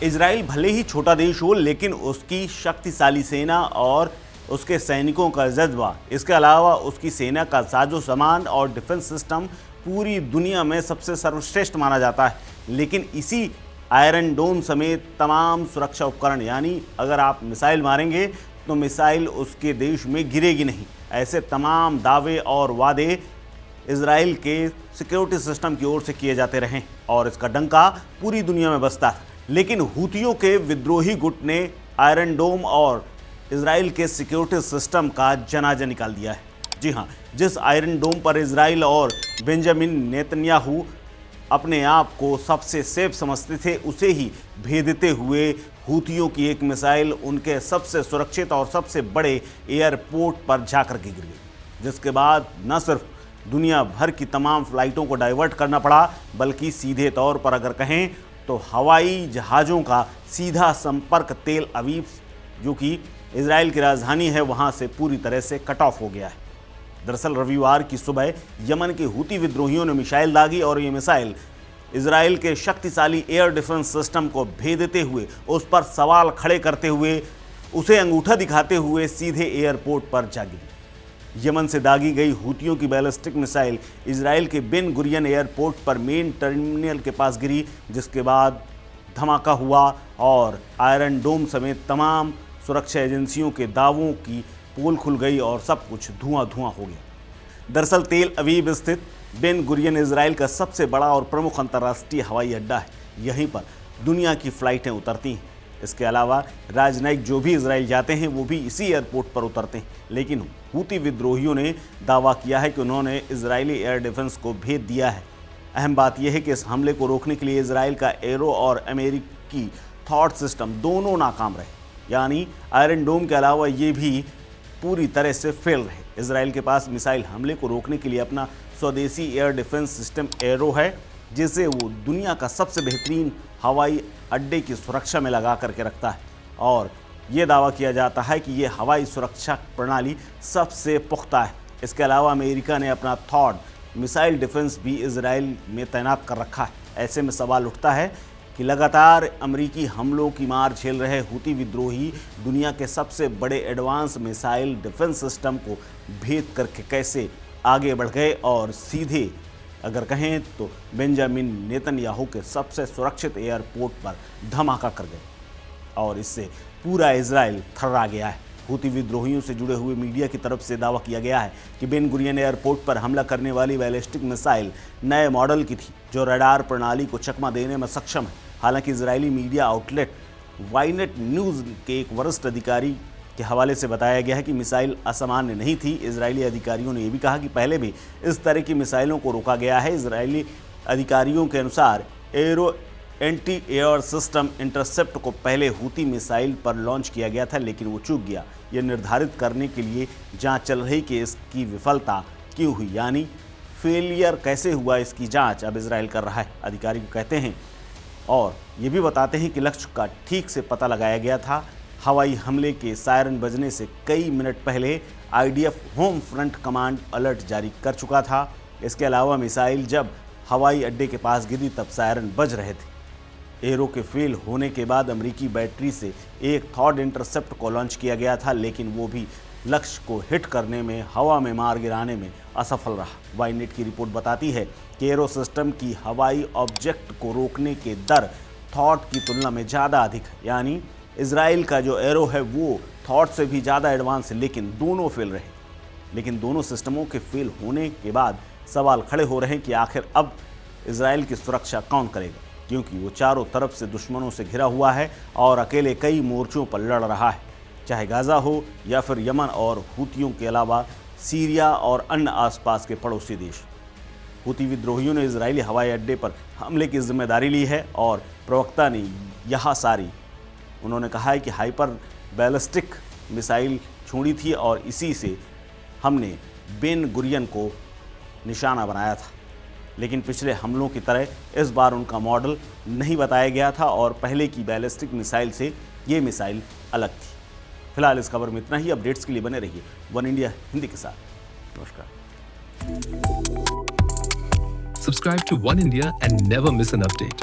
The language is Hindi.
इजराइल भले ही छोटा देश हो, लेकिन उसकी शक्तिशाली सेना और उसके सैनिकों का जज्बा, इसके अलावा उसकी सेना का साजो सामान और डिफेंस सिस्टम पूरी दुनिया में सबसे सर्वश्रेष्ठ माना जाता है। लेकिन इसी आयरन डोम समेत तमाम सुरक्षा उपकरण, यानी अगर आप मिसाइल मारेंगे तो मिसाइल उसके देश में गिरेगी नहीं, ऐसे तमाम दावे और वादे इजराइल के सिक्योरिटी सिस्टम की ओर से किए जाते रहे और इसका डंका पूरी दुनिया में बजता था। लेकिन हूतियों के विद्रोही गुट ने आयरन डोम और इजराइल के सिक्योरिटी सिस्टम का जनाजा निकाल दिया है। जी हाँ, जिस आयरन डोम पर इजराइल और बेंजामिन नेतन्याहू अपने आप को सबसे सेफ समझते थे, उसे ही भेदते हुए हूतियों की एक मिसाइल उनके सबसे सुरक्षित और सबसे बड़े एयरपोर्ट पर जाकर गिर गई, जिसके बाद न सिर्फ दुनिया भर की तमाम फ्लाइटों को डाइवर्ट करना पड़ा, बल्कि सीधे तौर पर अगर कहें तो हवाई जहाज़ों का सीधा संपर्क तेल अवीव, जो कि इजराइल की राजधानी है, वहां से पूरी तरह से कट ऑफ हो गया है। दरअसल रविवार की सुबह यमन के हूती विद्रोहियों ने मिसाइल दागी और ये मिसाइल इजराइल के शक्तिशाली एयर डिफेंस सिस्टम को भेदते हुए, उस पर सवाल खड़े करते हुए, उसे अंगूठा दिखाते हुए सीधे एयरपोर्ट पर जा गिरी। यमन से दागी गई हूतियों की बैलिस्टिक मिसाइल इजराइल के बेन गुरियन एयरपोर्ट पर मेन टर्मिनल के पास गिरी, जिसके बाद धमाका हुआ और आयरन डोम समेत तमाम सुरक्षा एजेंसियों के दावों की पोल खुल गई और सब कुछ धुआं धुआं हो गया। दरअसल तेल अवीव स्थित बेन गुरियन इजराइल का सबसे बड़ा और प्रमुख अंतर्राष्ट्रीय हवाई अड्डा है। यहीं पर दुनिया की फ्लाइटें उतरती हैं। इसके अलावा राजनयिक जो भी इजराइल जाते हैं वो भी इसी एयरपोर्ट पर उतरते हैं। लेकिन हूती विद्रोहियों ने दावा किया है कि उन्होंने इजरायली एयर डिफेंस को भेद दिया है। अहम बात यह है कि इस हमले को रोकने के लिए इजराइल का एरो और अमेरिकी थॉट सिस्टम दोनों नाकाम रहे, यानी आयरन डोम के अलावा ये भी पूरी तरह से फेल रहे। इजराइल के पास मिसाइल हमले को रोकने के लिए अपना स्वदेशी एयर डिफेंस सिस्टम एरो है, जिसे वो दुनिया का सबसे बेहतरीन हवाई अड्डे की सुरक्षा में लगा करके रखता है और ये दावा किया जाता है कि ये हवाई सुरक्षा प्रणाली सबसे पुख्ता है। इसके अलावा अमेरिका ने अपना थॉड मिसाइल डिफेंस भी इजराइल में तैनात कर रखा है। ऐसे में सवाल उठता है कि लगातार अमेरिकी हमलों की मार झेल रहे हूती विद्रोही दुनिया के सबसे बड़े एडवांस मिसाइल डिफेंस सिस्टम को भेद करके कैसे आगे बढ़ गए और सीधे अगर कहें तो बेंजामिन नेतन्याहू के सबसे सुरक्षित एयरपोर्ट पर धमाका कर गए और इससे पूरा इजराइल थर्रा गया है। हूती विद्रोहियों से जुड़े हुए मीडिया की तरफ से दावा किया गया है कि बेन गुरियन एयरपोर्ट पर हमला करने वाली बैलिस्टिक मिसाइल नए मॉडल की थी, जो रडार प्रणाली को चकमा देने में सक्षम है। हालांकि इजरायली मीडिया आउटलेट वाईनेट न्यूज़ के एक वरिष्ठ अधिकारी के हवाले से बताया गया है कि मिसाइल असामान्य नहीं थी। इजरायली अधिकारियों ने यह भी कहा कि पहले भी इस तरह की मिसाइलों को रोका गया है। इजरायली अधिकारियों के अनुसार arrow anti air system intercept को पहले हूती मिसाइल पर लॉन्च किया गया था, लेकिन वो चूक गया। यह निर्धारित करने के लिए जांच चल रही कि इसकी विफलता क्यों हुई, यानी फेलियर कैसे हुआ, इसकी जांच अब इजराइल कर रहा है, अधिकारी को कहते हैं। और ये भी बताते हैं कि लक्ष्य का ठीक से पता लगाया गया था। हवाई हमले के सायरन बजने से कई मिनट पहले IDF home front command alert जारी कर चुका था। इसके अलावा मिसाइल जब हवाई अड्डे के पास गिरी तब सायरन बज रहे थे। एरो के फेल होने के बाद अमेरिकी बैटरी से एक थॉड इंटरसेप्ट को लॉन्च किया गया था, लेकिन वो भी लक्ष्य को हिट करने में, हवा में मार गिराने में असफल रहा। वाईनेट की रिपोर्ट बताती है कि एरो सिस्टम की हवाई ऑब्जेक्ट को रोकने के दर थॉड की तुलना में ज़्यादा अधिक है, यानी इजराइल का जो एरो है वो थॉट से भी ज़्यादा एडवांस है, लेकिन दोनों फेल रहे। लेकिन दोनों सिस्टमों के फेल होने के बाद सवाल खड़े हो रहे हैं कि आखिर अब इजराइल की सुरक्षा कौन करेगा, क्योंकि वो चारों तरफ से दुश्मनों से घिरा हुआ है और अकेले कई मोर्चों पर लड़ रहा है, चाहे गाज़ा हो या फिर यमन और हूतियों के अलावा सीरिया और अन्य आसपास के पड़ोसी देश। हूती विद्रोहियों ने इजरायली हवाई अड्डे पर हमले की जिम्मेदारी ली है और प्रवक्ता ने यह सारी उन्होंने कहा है कि हाइपर बैलिस्टिक मिसाइल छोड़ी थी और इसी से हमने बेन गुरियन को निशाना बनाया था। लेकिन पिछले हमलों की तरह इस बार उनका मॉडल नहीं बताया गया था और पहले की बैलिस्टिक मिसाइल से ये मिसाइल अलग थी। फिलहाल इस खबर में इतना ही। अपडेट्स के लिए बने रहिए वन इंडिया हिंदी के साथ। नमस्कार। Subscribe to One India and never miss an update.